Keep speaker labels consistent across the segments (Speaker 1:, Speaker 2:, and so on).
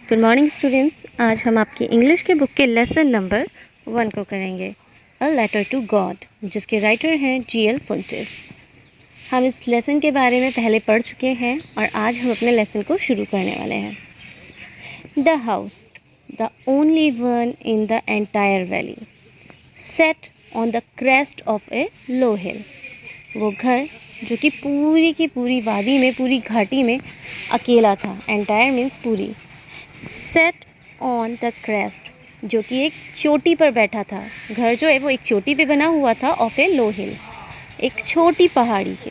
Speaker 1: Good morning students. आज हम आपकी इंग्लिश के बुक के लेसन नंबर 1 को करेंगे, अ लेटर टू गॉड, जिसके राइटर हैं G.L. फुंटिस। हम इस लेसन के बारे में पहले पढ़ चुके हैं और आज हम अपने लेसन को शुरू करने वाले हैं। The house, the only one in the entire valley, set on the crest of a low hill. वो घर जो कि पूरी की पूरी वादी में, पूरी घाटी में अकेला था। एंटायर मीन्स पूरी। सेट ऑन द क्रेस्ट, जो कि एक चोटी पर बैठा था। घर जो है वो एक चोटी पे बना हुआ था, ऑफ ए लो हिल, एक छोटी पहाड़ी के।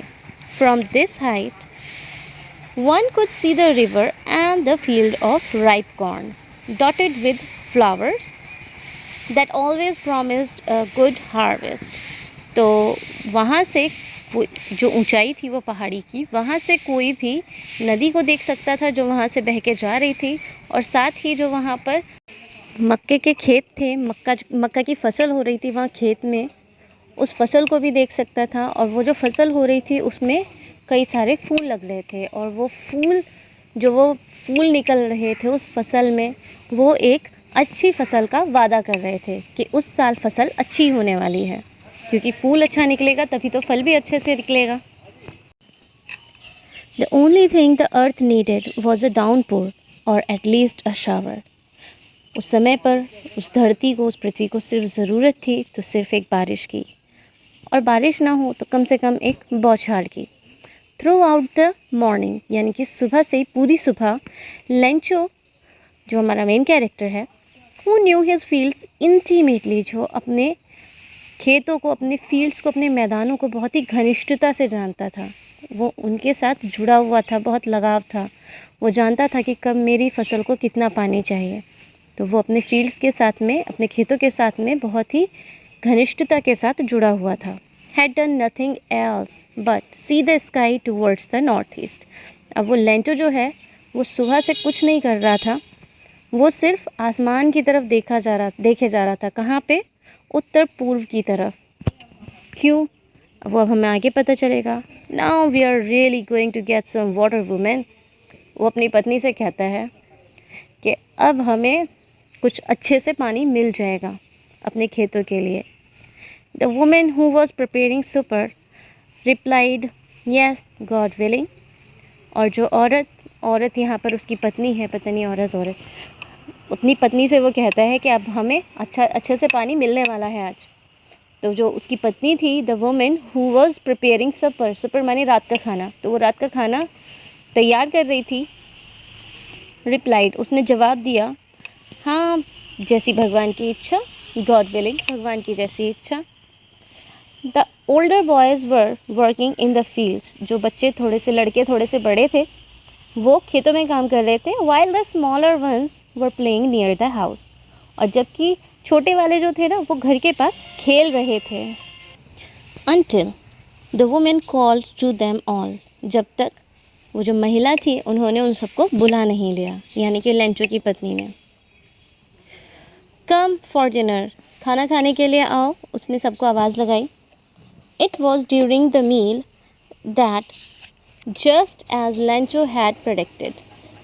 Speaker 1: From this height one could see the river and the field of ripe corn dotted with flowers that always promised a good harvest. तो वहाँ से जो ऊंचाई थी वो पहाड़ी की, वहाँ से कोई भी नदी को देख सकता था जो वहाँ से बह के जा रही थी, और साथ ही जो वहाँ पर मक्के के खेत थे, मक्का की फसल हो रही थी वहाँ खेत में, उस फसल को भी देख सकता था। और वो जो फसल हो रही थी उसमें कई सारे फूल लग रहे थे, और वो फूल निकल रहे थे उस फसल में, वो एक अच्छी फसल का वादा कर रहे थे कि उस साल फसल अच्छी होने वाली है, क्योंकि फूल अच्छा निकलेगा तभी तो फल भी अच्छे से निकलेगा। The only thing the earth needed was a downpour or at least a shower. उस समय पर उस धरती को, उस पृथ्वी को सिर्फ ज़रूरत थी तो सिर्फ एक बारिश की, और बारिश ना हो तो कम से कम एक बौछार की। थ्रू आउट द मॉर्निंग, यानी कि सुबह से ही पूरी सुबह, लेंचो जो हमारा मेन कैरेक्टर है, who knew his fields intimately, जो अपने खेतों को, अपने फील्ड्स को, अपने मैदानों को बहुत ही घनिष्ठता से जानता था। वो उनके साथ जुड़ा हुआ था, बहुत लगाव था। वो जानता था कि कब मेरी फसल को कितना पानी चाहिए। तो वो अपने फील्ड्स के साथ में, अपने खेतों के साथ में बहुत ही घनिष्ठता के साथ जुड़ा हुआ था। Had done nothing else but see the sky towards the north east. अब वो लेंटो जो है वो सुबह से कुछ नहीं कर रहा था, वो सिर्फ आसमान की तरफ देखे जा रहा था। कहाँ पे? उत्तर पूर्व की तरफ। क्यों? वो अब हमें आगे पता चलेगा। Now we are really going to get some water women. वो अपनी पत्नी से कहता है कि अब हमें कुछ अच्छे से पानी मिल जाएगा अपने खेतों के लिए। The women who was preparing super replied yes God willing. और जो औरत यहाँ पर उसकी पत्नी है, पता नहीं औरत अपनी पत्नी से वो कहता है कि अब हमें अच्छे से पानी मिलने वाला है आज। तो जो उसकी पत्नी थी, the women who was preparing supper माने रात का खाना, तो वो रात का खाना तैयार कर रही थी। रिप्लाइड, उसने जवाब दिया, हाँ जैसी भगवान की इच्छा, गॉड विलिंग, भगवान की जैसी इच्छा। The older boys were working in the fields, जो बच्चे लड़के थोड़े से बड़े थे, वो खेतों में काम कर रहे थे। While the smaller ones were playing near the house, और जबकि छोटे वाले जो थे ना, वो घर के पास खेल रहे थे। Until the woman called to them all, जब तक वो जो महिला थी उन्होंने उन सबको बुला नहीं लिया, यानी कि लेंचो की पत्नी ने। Come for dinner, खाना खाने के लिए आओ, उसने सबको आवाज़ लगाई। It was during the meal that just as Lencho had predicted,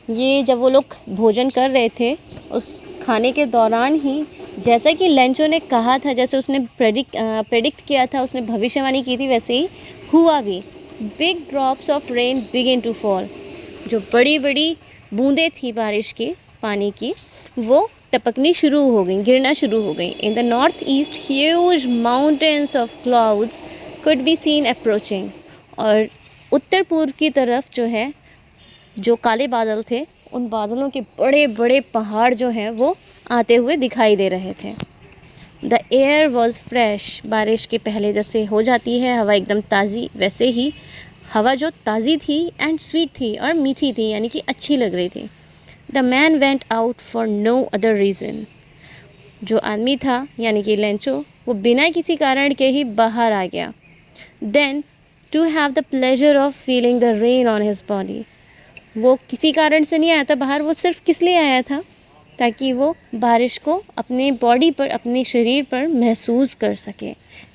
Speaker 1: ये जब वो लोग भोजन कर रहे थे, उस खाने के दौरान ही, जैसा कि लेंचो ने कहा था, जैसे उसने प्रेडिक्ट किया था, उसने भविष्यवाणी की थी, वैसे ही हुआ भी। Big drops of rain begin to fall, जो बड़ी बड़ी बूंदें थी बारिश की, पानी की, वो टपकनी शुरू हो गई, गिरना शुरू हो गई। In the north east huge mountains of clouds could be seen approaching, और उत्तर पूर्व की तरफ जो है, जो काले बादल थे, उन बादलों के बड़े बड़े पहाड़ जो हैं वो आते हुए दिखाई दे रहे थे। द एयर वॉज फ्रेश, बारिश के पहले जैसे हो जाती है हवा एकदम ताज़ी, वैसे ही हवा जो ताज़ी थी एंड स्वीट थी और मीठी थी, यानी कि अच्छी लग रही थी। The man went out for no other reason, जो आदमी था यानी कि लेंचो, वो बिना किसी कारण के ही बाहर आ गया। Then to have the pleasure of feeling the rain on his body, वो किसी कारण से नहीं आया था बाहर, वो सिर्फ किस लिए आया था? ताकि वो बारिश को अपने बॉडी पर, अपने शरीर पर महसूस कर सके।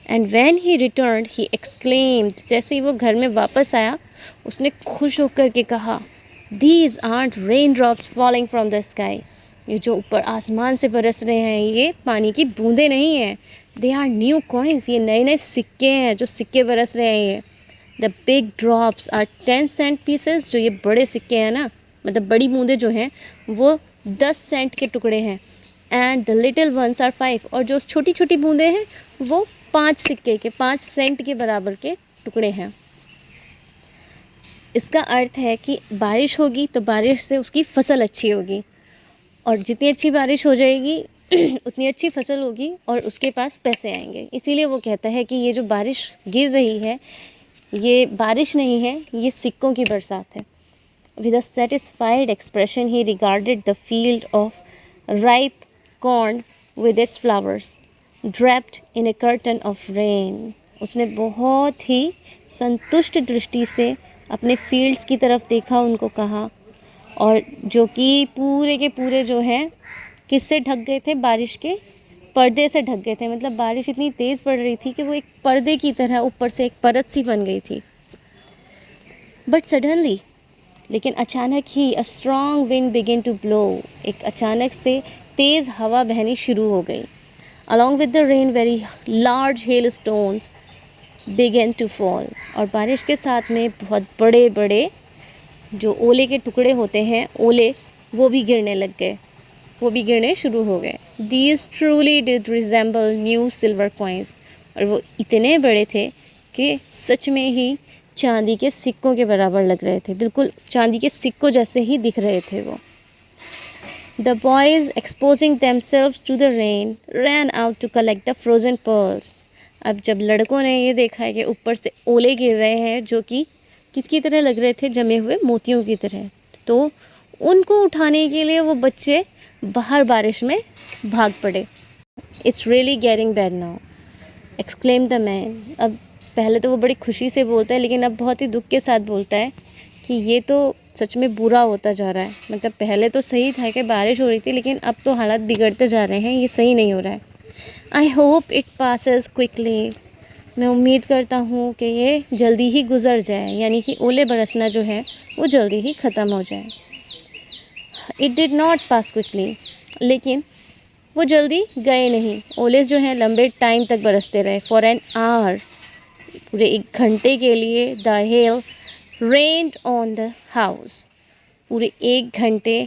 Speaker 1: And when he return he exclaimed, जैसे ही वो घर में वापस आया उसने खुश होकर के कहा, these art rain drops falling from the sky. ये जो ऊपर आसमान से बरस रहे हैं ये पानी की बूंदें नहीं हैं, दे आर न्यू कॉइन्स, ये नए नए सिक्के हैं जो सिक्के बरस रहे हैं ये। The big drops are 10 cent pieces, जो ये बड़े सिक्के हैं ना, मतलब बड़ी बूंदें जो हैं वो 10 सेंट के टुकड़े हैं। And the little ones are 5, और जो छोटी छोटी बूंदें हैं वो 5 सिक्के के 5 सेंट के बराबर के टुकड़े हैं। इसका अर्थ है कि बारिश होगी तो बारिश से उसकी फसल अच्छी होगी, और जितनी अच्छी बारिश हो जाएगी उतनी अच्छी फसल होगी और उसके पास पैसे आएंगे। इसीलिए वो कहता है कि ये जो बारिश गिर रही है ये बारिश नहीं है, ये सिक्कों की बरसात है। With a satisfied expression he regarded the field of ripe corn with its flowers draped in A curtain of rain. उसने बहुत ही संतुष्ट दृष्टि से अपने फील्ड्स की तरफ देखा, उनको कहा, और जो कि पूरे के पूरे जो हैं किससे ढक गए थे, बारिश के पर्दे से ढक गए थे। मतलब बारिश इतनी तेज़ पड़ रही थी कि वो एक पर्दे की तरह ऊपर से एक परत सी बन गई थी। बट सडनली, लेकिन अचानक ही, a strong wind began to blow, एक अचानक से तेज़ हवा बहनी शुरू हो गई। Along with the rain very large hail stones began to fall, और बारिश के साथ में बहुत बड़े बड़े जो ओले के टुकड़े होते हैं, ओले, वो भी गिरने लग गए, वो भी गिरने शुरू हो गए। These truly did resemble new silver coins, और वो इतने बड़े थे कि सच में ही चांदी के सिक्कों के बराबर लग रहे थे, बिल्कुल चांदी के सिक्कों जैसे ही दिख रहे थे वो। The boys exposing themselves to the rain ran out to collect the frozen pearls. अब जब लड़कों ने ये देखा है कि ऊपर से ओले गिर रहे हैं जो कि किसकी तरह लग रहे थे, जमे हुए मोतियों की तरह, तो उनको उठाने के लिए वो बच्चे बाहर बारिश में भाग पड़े। It's really getting bad now exclaim the man. अब पहले तो वो बड़ी खुशी से बोलता है, लेकिन अब बहुत ही दुख के साथ बोलता है कि ये तो सच में बुरा होता जा रहा है। मतलब पहले तो सही था कि बारिश हो रही थी, लेकिन अब तो हालात बिगड़ते जा रहे हैं, ये सही नहीं हो रहा है। I hope it passes quickly, मैं उम्मीद करता हूँ कि ये जल्दी ही गुज़र जाए, यानी कि ओले बरसना जो है वो जल्दी ही ख़त्म हो जाए। It did not pass quickly, लेकिन वो जल्दी गए नहीं। ओले जो हैं लंबे टाइम तक बरसते रहे। फॉर एन आवर, पूरे 1 घंटे के लिए the hell rained on the house, पूरे 1 घंटे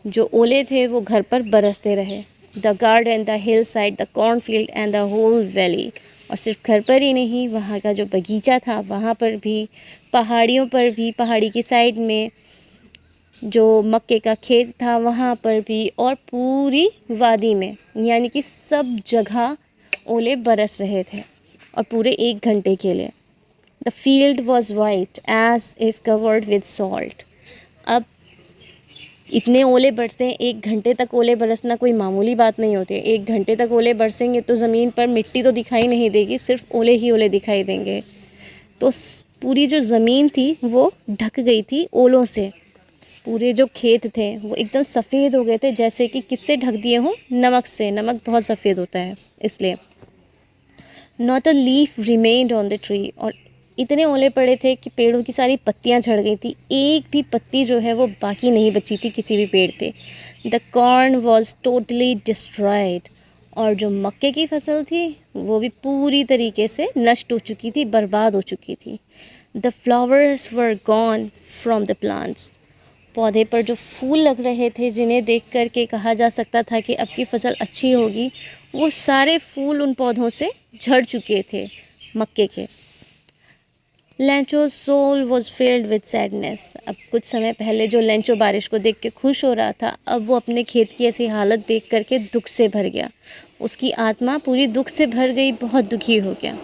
Speaker 1: जो ओले थे वो घर पर बरसते रहे। The garden, the hill side, the cornfield and the whole valley, और सिर्फ घर पर ही नहीं, वहाँ का जो बगीचा था वहाँ पर भी, पहाड़ियों पर भी, पहाड़ी की साइड में जो मक्के का खेत था वहाँ पर भी, और पूरी वादी में, यानी कि सब जगह ओले बरस रहे थे, और पूरे 1 घंटे के लिए। The field was white as if covered with salt. अब इतने ओले बरसे, 1 घंटे तक ओले बरसना कोई मामूली बात नहीं होती है। 1 घंटे तक ओले बरसेंगे तो ज़मीन पर मिट्टी तो दिखाई नहीं देगी, सिर्फ ओले ही ओले दिखाई देंगे। तो पूरी जो ज़मीन थी वो ढक गई थी ओलों से। पूरे जो खेत थे वो एकदम सफ़ेद हो गए थे, जैसे कि किससे ढक दिए हों, नमक से। नमक बहुत सफ़ेद होता है इसलिए। Not a leaf remained on the tree, और इतने ओले पड़े थे कि पेड़ों की सारी पत्तियां झड़ गई थी, एक भी पत्ती जो है वो बाकी नहीं बची थी किसी भी पेड़ पे। The corn was totally destroyed, और जो मक्के की फसल थी वो भी पूरी तरीके से नष्ट हो चुकी थी, बर्बाद हो चुकी थी। The flowers were gone from the plants, पौधे पर जो फूल लग रहे थे जिन्हें देख कर के कहा जा सकता था कि अब की फसल अच्छी होगी, वो सारे फूल उन पौधों से झड़ चुके थे मक्के के। Lencho's soul was filled with sadness, अब कुछ समय पहले जो लेंचो बारिश को देख के खुश हो रहा था, अब वो अपने खेत की ऐसी हालत देख करके दुख से भर गया। उसकी आत्मा पूरी दुख से भर गई, बहुत दुखी हो गया।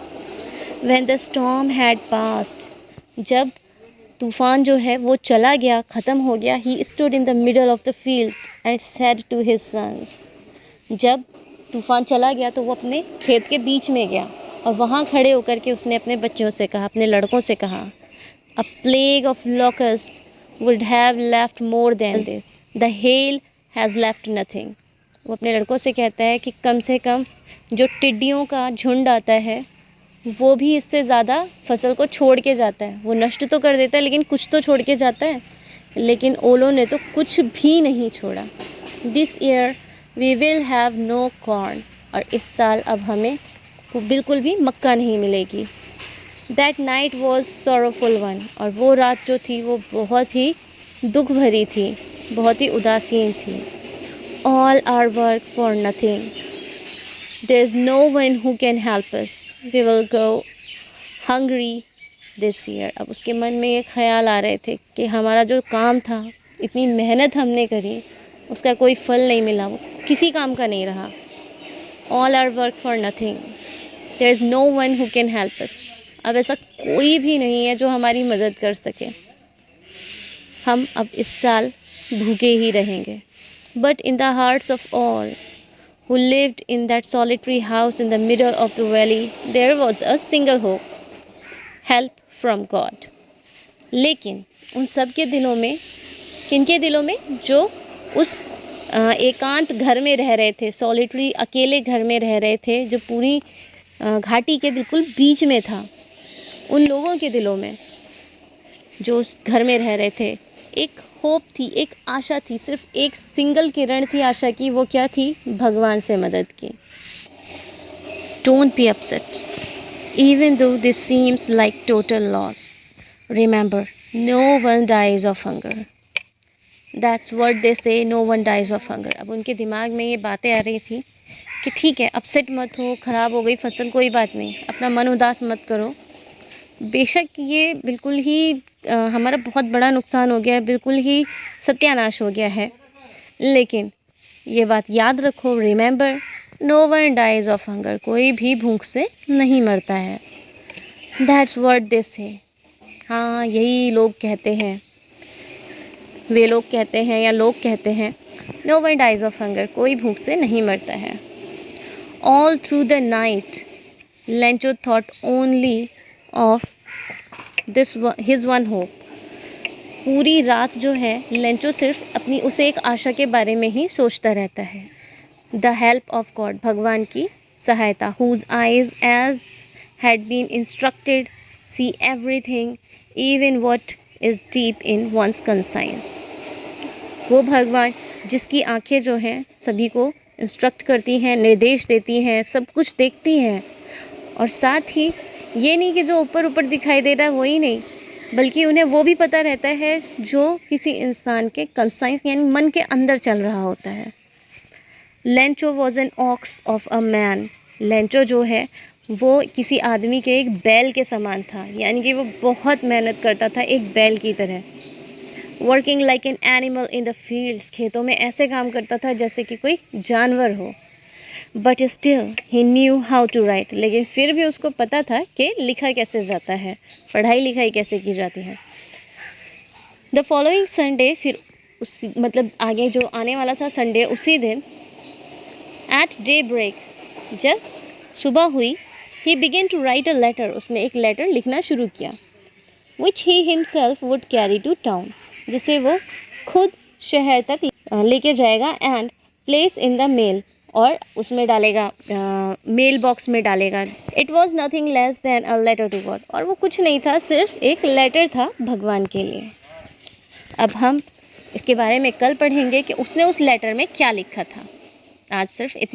Speaker 1: When the storm had passed, जब तूफ़ान जो है वो चला गया, ख़त्म हो गया, he stood in the middle of the field and said to his sons, जब तूफ़ान चला गया तो वो अपने खेत के बीच में गया और वहाँ खड़े होकर के उसने अपने बच्चों से कहा, अपने लड़कों से कहा, अ plague of locust would have left more than this, the hell has left nothing. वो अपने लड़कों से कहता है कि कम से कम जो टिड्डियों का झुंड आता है वो भी इससे ज़्यादा फसल को छोड़ के जाता है। वो नष्ट तो कर देता है लेकिन कुछ तो छोड़ के जाता है, लेकिन ओलों ने तो कुछ भी नहीं छोड़ा। This year we will have no corn, और इस साल अब हमें बिल्कुल भी मक्का नहीं मिलेगी। That night was sorrowful one, और वो रात जो थी वो बहुत ही दुख भरी थी, बहुत ही उदासीन थी। All our work for nothing, there is no one who can help us, we will go hungry this year. अब उसके मन में ये ख्याल आ रहे थे कि हमारा जो काम था, इतनी मेहनत हमने करी, उसका कोई फल नहीं मिला, वो किसी काम का नहीं रहा। All our work for nothing, there is no one who can help us. अब ऐसा कोई भी नहीं है जो हमारी मदद कर सके। हम अब इस साल भूखे ही रहेंगे। But in the hearts of all who lived in that solitary house in the middle of the valley, there was a single hope, help from God. लेकिन उन सब के दिलों में, किनके दिलों में, जो उस एकांत घर में रह रहे थे, सॉलिटरी अकेले घर में रह रहे थे, जो पूरी घाटी के बिल्कुल बीच में था, उन लोगों के दिलों में जो उस घर में रह रहे थे, एक होप थी, एक आशा थी, सिर्फ एक सिंगल किरण थी आशा की। वो क्या थी? भगवान से मदद की। Don't be upset even though this seems like total loss. Remember, no one dies of hunger. That's what they say, no one dies of hunger. अब उनके दिमाग में ये बातें आ रही थी कि ठीक है, अपसेट मत हो, ख़राब हो गई फसल, कोई बात नहीं, अपना मन उदास मत करो। बेशक ये बिल्कुल ही हमारा बहुत बड़ा नुकसान हो गया है, बिल्कुल ही सत्यानाश हो गया है, लेकिन ये बात याद रखो, remember, no one dies of hunger, कोई भी भूख से नहीं मरता है। दैट्स व्हाट दे से, हाँ यही लोग कहते हैं, वे लोग कहते हैं या लोग कहते हैं, no one dies of hunger, कोई भूख से नहीं मरता है। All through the night Lencho thought only of this his one hope. पूरी रात जो है लेंचो सिर्फ अपनी उसे एक आशा के बारे में ही सोचता रहता है। द हेल्प ऑफ गॉड, भगवान की सहायता। Whose eyes as had been instructed see everything even what is deep in one's conscience. वो भगवान जिसकी आंखें जो हैं सभी को इंस्ट्रक्ट करती हैं, निर्देश देती हैं, सब कुछ देखती हैं, और साथ ही ये नहीं कि जो ऊपर ऊपर दिखाई दे रहा है वही नहीं, बल्कि उन्हें वो भी पता रहता है जो किसी इंसान के कंसाइंस यानी मन के अंदर चल रहा होता है। Lencho was an ox of a man, Lencho जो है वो किसी आदमी के एक बैल के समान था, यानी कि वो बहुत मेहनत करता था एक बैल की तरह। Working like an animal in the fields, खेतों में ऐसे काम करता था जैसे कि कोई जानवर हो। But still he knew how to write, लेकिन फिर भी उसको पता था कि लिखा कैसे जाता है, पढ़ाई लिखाई कैसे की जाती है। द फॉलोइंग संडे, फिर उस मतलब आगे जो आने वाला था संडे, उसी दिन एट डे ब्रेक, जब सुबह हुई, he began to write a letter, उसने एक लेटर लिखना शुरू किया, which he himself would carry to town, जिसे वो खुद शहर तक लेके जाएगा, and place in the mail, और उसमें डालेगा, मेल बॉक्स में डालेगा। It was nothing less than a letter to God, और वो कुछ नहीं था, सिर्फ एक लेटर था भगवान के लिए। अब हम इसके बारे में कल पढ़ेंगे कि उसने उस लेटर में क्या लिखा था। आज सिर्फ इतना।